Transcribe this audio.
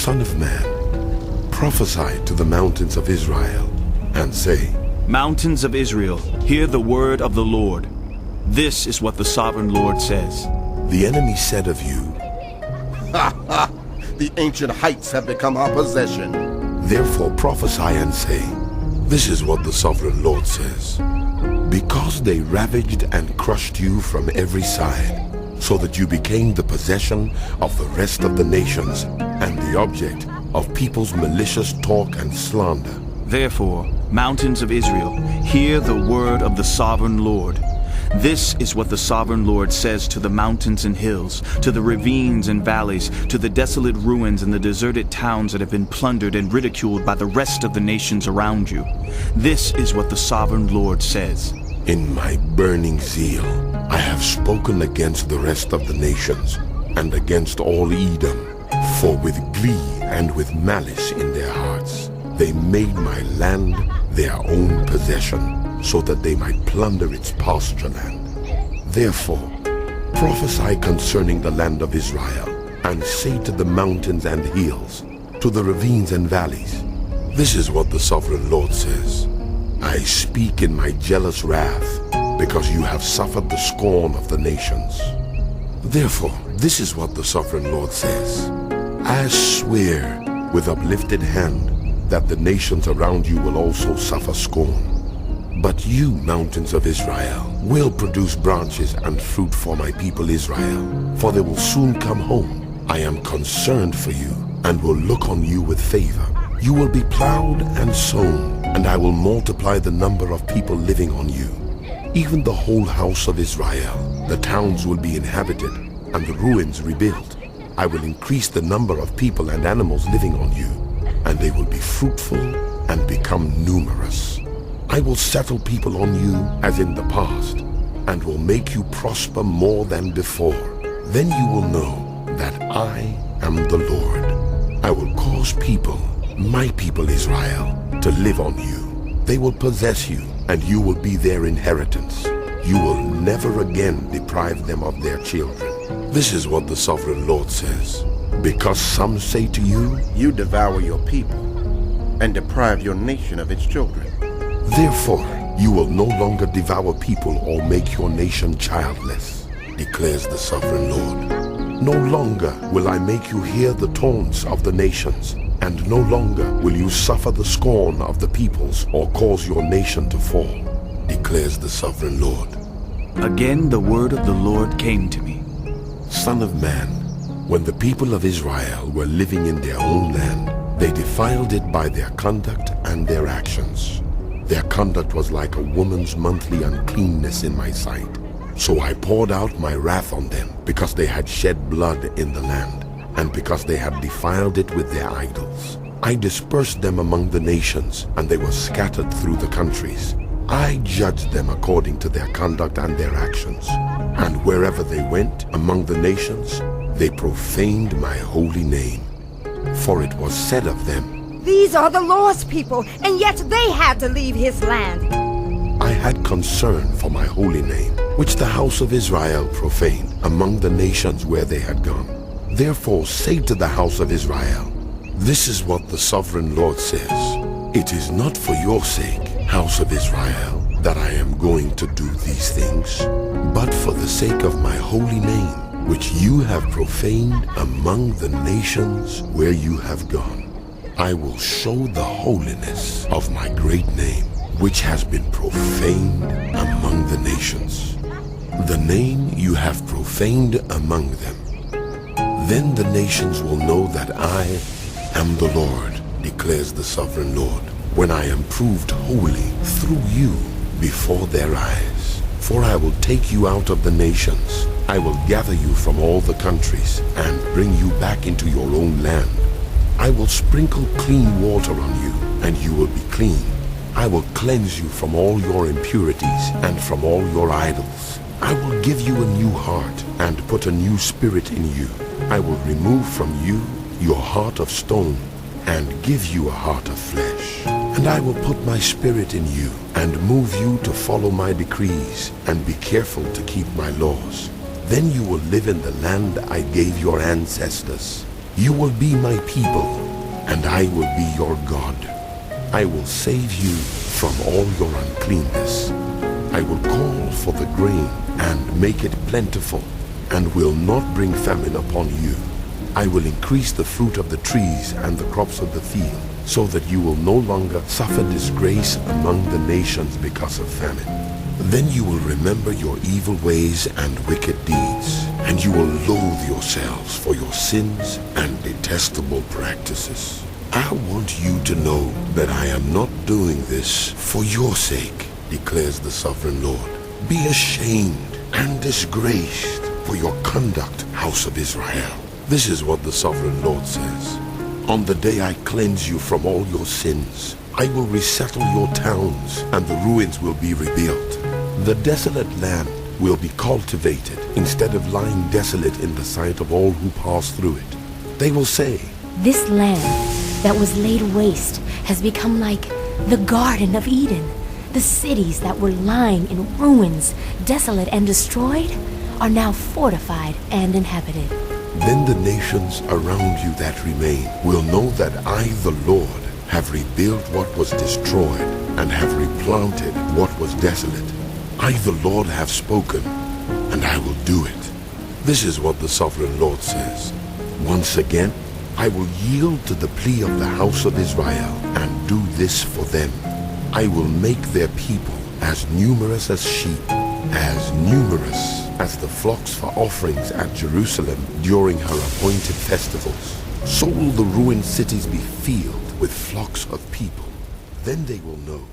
Son of man, prophesy to the mountains of Israel, and say, Mountains of Israel, hear the word of the Lord. This is what the sovereign Lord says. The enemy said of you, Ha ha! The ancient heights have become our possession. Therefore prophesy and say, This is what the sovereign Lord says. Because they ravaged and crushed you from every side, so that you became the possession of the rest of the nations and the object of people's malicious talk and slander. Therefore, mountains of Israel, hear the word of the sovereign Lord. This is what the sovereign Lord says to the mountains and hills, to the ravines and valleys, to the desolate ruins and the deserted towns that have been plundered and ridiculed by the rest of the nations around you. This is what the sovereign Lord says. In my burning zeal, I have spoken against the rest of the nations and against all Edom, for with glee and with malice in their hearts, they made my land their own possession, so that they might plunder its pastureland. Therefore, prophesy concerning the land of Israel, and say to the mountains and hills, to the ravines and valleys, This is what the sovereign Lord says. I speak in my jealous wrath, because you have suffered the scorn of the nations. Therefore, this is what the sovereign Lord says. I swear with uplifted hand that the nations around you will also suffer scorn. But you, mountains of Israel, will produce branches and fruit for my people Israel, for they will soon come home. I am concerned for you, and will look on you with favor. You will be plowed and sown, and I will multiply the number of people living on you. Even the whole house of Israel, the towns will be inhabited, and the ruins rebuilt. I will increase the number of people and animals living on you, and they will be fruitful and become numerous. I will settle people on you as in the past, and will make you prosper more than before. Then you will know that I am the Lord. I will cause people, my people Israel, to live on you. They will possess you, and you will be their inheritance. You will never again deprive them of their children. This is what the sovereign Lord says. Because some say to you, You devour your people and deprive your nation of its children. Therefore, you will no longer devour people or make your nation childless, declares the sovereign Lord. No longer will I make you hear the taunts of the nations, and no longer will you suffer the scorn of the peoples or cause your nation to fall, declares the sovereign Lord. Again the word of the Lord came to me. Son of man, when the people of Israel were living in their own land, they defiled it by their conduct and their actions. Their conduct was like a woman's monthly uncleanness in my sight. So I poured out my wrath on them, because they had shed blood in the land, and because they had defiled it with their idols. I dispersed them among the nations, and they were scattered through the countries. I judged them according to their conduct and their actions. And wherever they went among the nations, they profaned my holy name. For it was said of them, These are the Lord's people, and yet they had to leave his land. I had concern for my holy name, which the house of Israel profaned among the nations where they had gone. Therefore say to the house of Israel, This is what the sovereign Lord says. It is not for your sake, house of Israel, that I am going to do these things, but for the sake of my holy name, which you have profaned among the nations where you have gone. I will show the holiness of my great name, which has been profaned among the nations, the name you have profaned among them. Then the nations will know that I am the Lord, declares the sovereign Lord, when I am proved holy through you before their eyes. For I will take you out of the nations. I will gather you from all the countries and bring you back into your own land. I will sprinkle clean water on you, and you will be clean. I will cleanse you from all your impurities and from all your idols. I will give you a new heart and put a new spirit in you. I will remove from you your heart of stone and give you a heart of flesh. And I will put my spirit in you and move you to follow my decrees and be careful to keep my laws. Then you will live in the land I gave your ancestors. You will be my people, and I will be your God. I will save you from all your uncleanness. I will call for the grain and make it plentiful, and will not bring famine upon you. I will increase the fruit of the trees and the crops of the field, so that you will no longer suffer disgrace among the nations because of famine. Then you will remember your evil ways and wicked deeds, and you will loathe yourselves for your sins and detestable practices. I want you to know that I am not doing this for your sake, declares the sovereign Lord. Be ashamed and disgraced for your conduct, house of Israel. This is what the sovereign Lord says. On the day I cleanse you from all your sins, I will resettle your towns, and the ruins will be rebuilt. The desolate land will be cultivated instead of lying desolate in the sight of all who pass through it. They will say, This land that was laid waste has become like the Garden of Eden. The cities that were lying in ruins, desolate and destroyed, are now fortified and inhabited. Then the nations around you that remain will know that I, the Lord, have rebuilt what was destroyed and have replanted what was desolate. I, the Lord, have spoken, and I will do it. This is what the sovereign Lord says. Once again, I will yield to the plea of the house of Israel and do this for them. I will make their people as numerous as sheep, as numerous as the flocks for offerings at Jerusalem during her appointed festivals. So will the ruined cities be filled with flocks of people. Then they will know